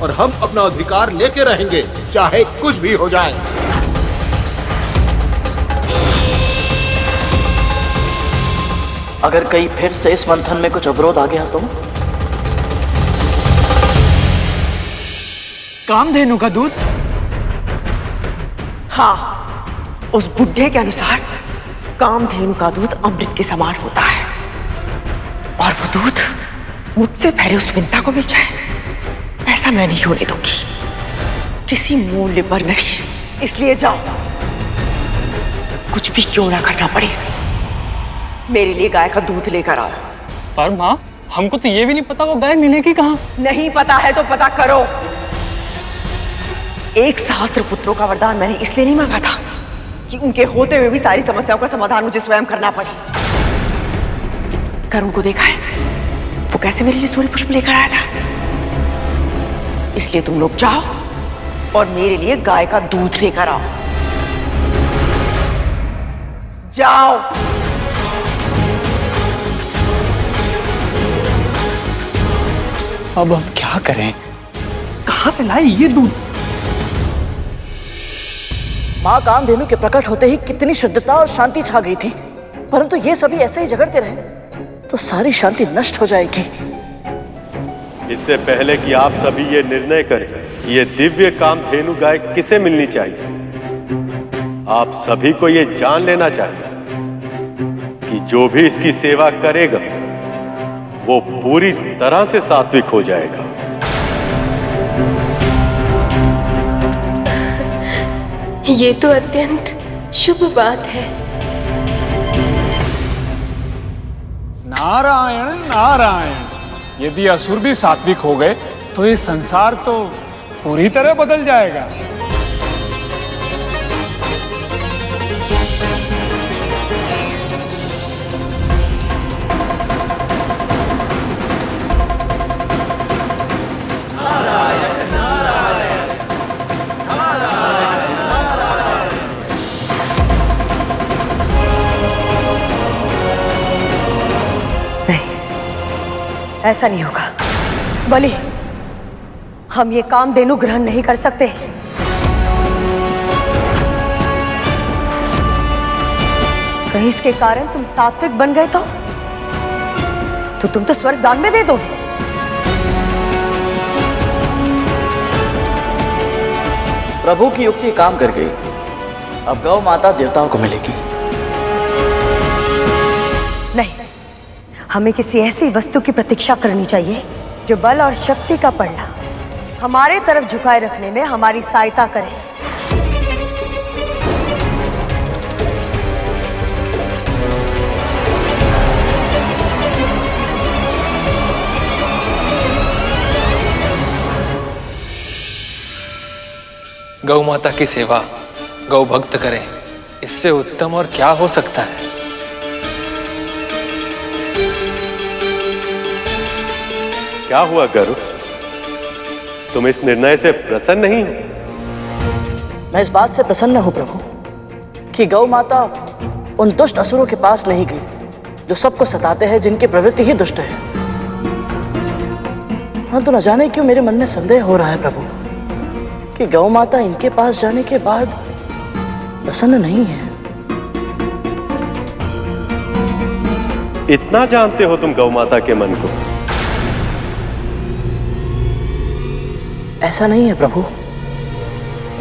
और हम अपना अधिकार लेके रहेंगे, चाहे कुछ भी हो जाए। अगर कहीं फिर से इस मंथन में कुछ अवरोध आ गया तो? कामधेनु का दूध? हाँ, उस बुड्ढे के अनुसार कामधेनु का दूध अमृत के समान होता है और वो दूध मुझसे पहले उस विंता को मिल जाए, ऐसा मैं नहीं होने दूंगी, किसी मूल्य पर नहीं। इसलिए जाओ, कुछ भी क्यों ना करना पड़े, मेरे लिए गाय का दूध लेकर आओ। पर माँ, हमको तो ये भी नहीं पता वो गाय मिलेगी कहाँ। नहीं पता है तो पता करो। एक सहस्त्र पुत्रों का वरदान मैंने इसलिए नहीं मांगा था कि उनके होते हुए भी सारी समस्याओं का समाधान मुझे स्वयं करना पड़े। करुण को देखा है, वो कैसे मेरे लिए सूर्य पुष्प लेकर आया था। इसलिए तुम लोग जाओ और मेरे लिए गाय का दूध लेकर आओ। जाओ। अब हम क्या करें? कहां से लाई ये दूध? मां कामधेनु के प्रकट होते ही कितनी शुद्धता और शांति छा गई थी, परंतु ये सभी ऐसे ही झगड़ते रहे तो सारी शांति नष्ट हो जाएगी। इससे पहले कि आप सभी ये निर्णय करें कि ये दिव्य कामधेनु गाय किसे मिलनी चाहिए, आप सभी को ये जान लेना चाहिए कि जो भी इसकी सेवा करेगा वो पूरी तरह से सात्विक हो जाएगा। ये तो अत्यंत शुभ बात है। नारायण नारायण, यदि असुर भी सात्विक हो गए तो ये संसार तो पूरी तरह बदल जाएगा। ऐसा नहीं होगा बलि, हम ये कामधेनु ग्रहण नहीं कर सकते। कहीं इसके कारण तुम सात्विक बन गए तो तुम तो स्वर्ग दान में दे दोगे। प्रभु की युक्ति काम कर गई, अब गौ माता देवताओं को मिलेगी। नहीं, हमें किसी ऐसी वस्तु की प्रतीक्षा करनी चाहिए जो बल और शक्ति का पल्ला हमारे तरफ झुकाए रखने में हमारी सहायता करे। गौ माता की सेवा गौ भक्त करें, इससे उत्तम और क्या हो सकता है। क्या हुआ गरुड़, तुम इस निर्णय से प्रसन्न नहीं हो? मैं इस बात से प्रसन्न हूं प्रभु कि गौ माता उन दुष्ट असुरों के पास नहीं गई जो सबको सताते हैं, जिनकी प्रवृत्ति ही दुष्ट है। हाँ, तो न जाने क्यों मेरे मन में संदेह हो रहा है प्रभु कि गौ माता इनके पास जाने के बाद प्रसन्न नहीं है। इतना जानते हो तुम गौ माता के मन को? ऐसा नहीं है प्रभु,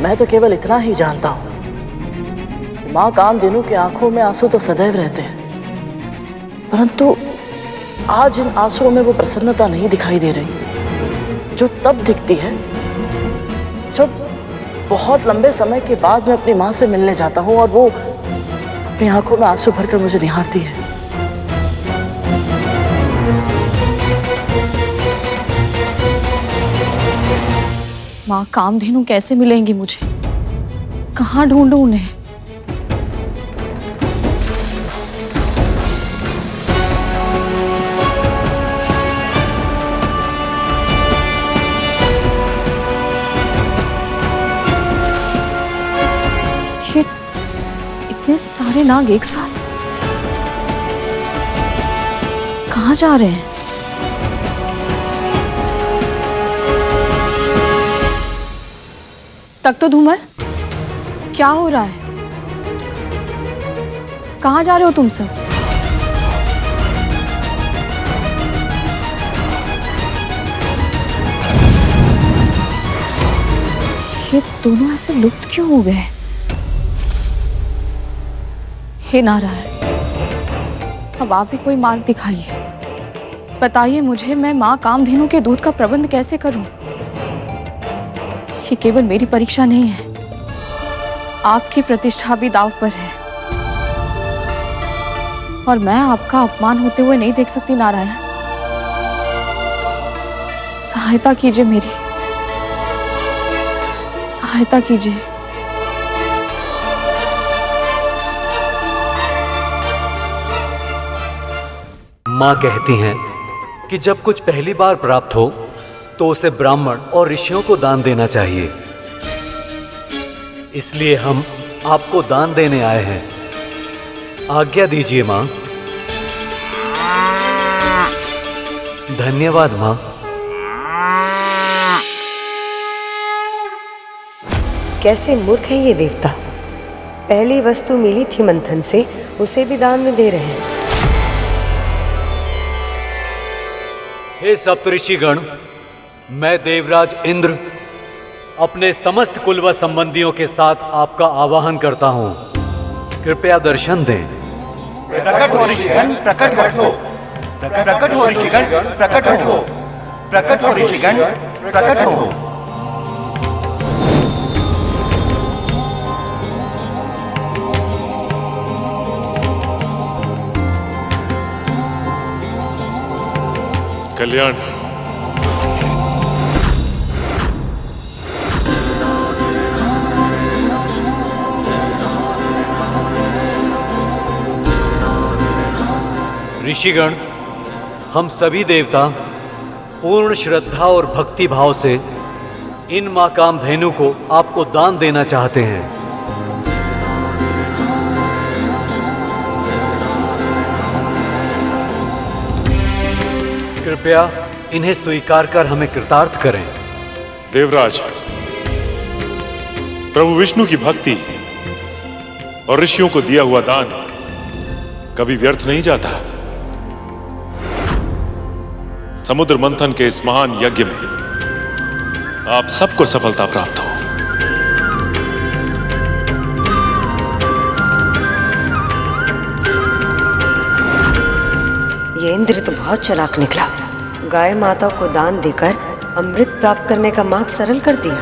मैं तो केवल इतना ही जानता हूं कि मां कामधेनु की आंखों में आंसू तो सदैव रहते हैं, परंतु आज इन आंसुओं में वो प्रसन्नता नहीं दिखाई दे रही जो तब दिखती है जब बहुत लंबे समय के बाद मैं अपनी मां से मिलने जाता हूं और वो अपनी आंखों में आंसू भरकर मुझे निहारती है। माँ कामधेनु कैसे मिलेंगी मुझे? कहाँ ढूंढूं उन्हें? ये इतने सारे नाग एक साथ कहाँ जा रहे हैं? तख्त धूमल, क्या हो रहा है? कहाँ जा रहे हो तुम सब? ये दोनों ऐसे लुप्त क्यों हो गए? हे नारायण, अब आप ही कोई मार्ग दिखाइए। बताइए मुझे, मैं माँ कामधेनु के दूध का प्रबंध कैसे करूं? ये केवल मेरी परीक्षा नहीं है, आपकी प्रतिष्ठा भी दांव पर है और मैं आपका अपमान होते हुए नहीं देख सकती। नारायण, सहायता कीजिए मेरी, सहायता कीजिए। माँ कहती हैं कि जब कुछ पहली बार प्राप्त हो तो उसे ब्राह्मण और ऋषियों को दान देना चाहिए। इसलिए हम आपको दान देने आए हैं। आज्ञा दीजिए माँ। धन्यवाद माँ। कैसे मूर्ख है ये देवता। पहली वस्तु मिली थी मंथन से, उसे भी दान में दे रहे हैं। हे सप्तऋषिगण, मैं देवराज इंद्र अपने समस्त कुल व संबंधियों के साथ आपका आवाहन करता हूँ। कृपया दर्शन दें। प्रकट हो ऋषिगण, प्रकट हो। प्रकट हो ऋषिगण, प्रकट हो। प्रकट हो ऋषिगण, प्रकट हो। कल्याण। ऋषिगण, हम सभी देवता पूर्ण श्रद्धा और भक्ति भाव से इन मां कामधेनु को आपको दान देना चाहते हैं। कृपया इन्हें स्वीकार कर हमें कृतार्थ करें। देवराज, प्रभु विष्णु की भक्ति और ऋषियों को दिया हुआ दान कभी व्यर्थ नहीं जाता। समुद्र मंथन के इस महान यज्ञ में आप सबको सफलता प्राप्त हो। ये इंद्र तो बहुत चालाक निकला। गाय माता को दान देकर अमृत प्राप्त करने का मार्ग सरल कर दिया।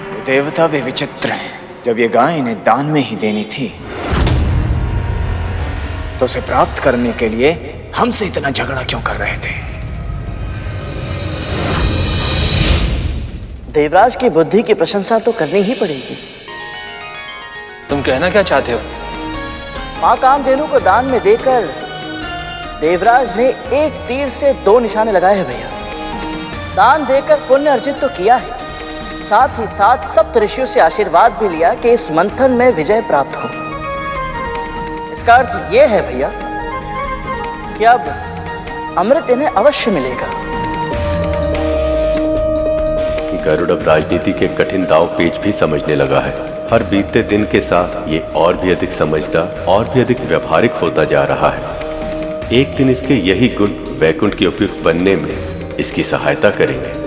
ये देवता भी विचित्र हैं। जब ये गाय इन्हें दान में ही देनी थी तो उसे प्राप्त करने के लिए हमसे इतना झगड़ा क्यों कर रहे थे? देवराज की बुद्धि की प्रशंसा तो करनी ही पड़ेगी। तुम कहना क्या चाहते हो? मां कामधेनु को दान में देकर देवराज ने एक तीर से 2 निशाने लगाए हैं भैया। दान देकर पुण्य अर्जित तो किया है, साथ ही साथ सप्त ऋषियों से आशीर्वाद भी लिया कि इस मंथन में विजय प्राप्त हो। इसका अर्थ यह है भैया कि अब अमृत इन्हें अवश्य मिलेगा। गरुड़ अब राजनीति के कठिन दाव पेच भी समझने लगा है। हर बीतते दिन के साथ ये और भी अधिक समझदार और भी अधिक व्यवहारिक होता जा रहा है। एक दिन इसके यही गुण वैकुंठ के उपयुक्त बनने में इसकी सहायता करेंगे।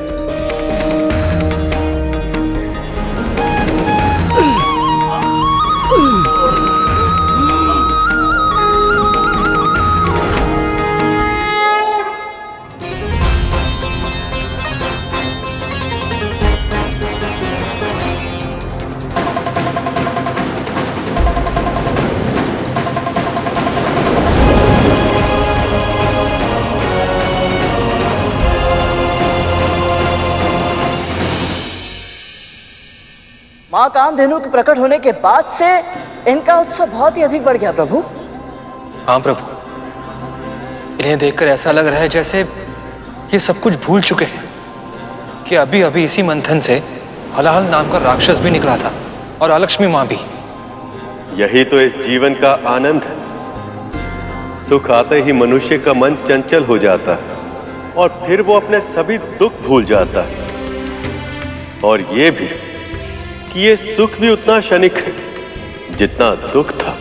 मां कामधेनु के प्रकट होने के बाद से इनका उत्साह बहुत ही अधिक बढ़ गया प्रभु। हाँ प्रभु, इन्हें देखकर ऐसा लग रहा है जैसे ये सब कुछ भूल चुके हैं कि अभी अभी इसी मंथन से हलाहल नाम का राक्षस भी निकला था और अलक्ष्मी मां भी। यही तो इस जीवन का आनंद है। सुख आते ही मनुष्य का मन चंचल हो जाता है और फिर वो अपने सभी दुख भूल जाता है। और ये भी कि ये सुख भी उतना क्षणिक है जितना दुख था।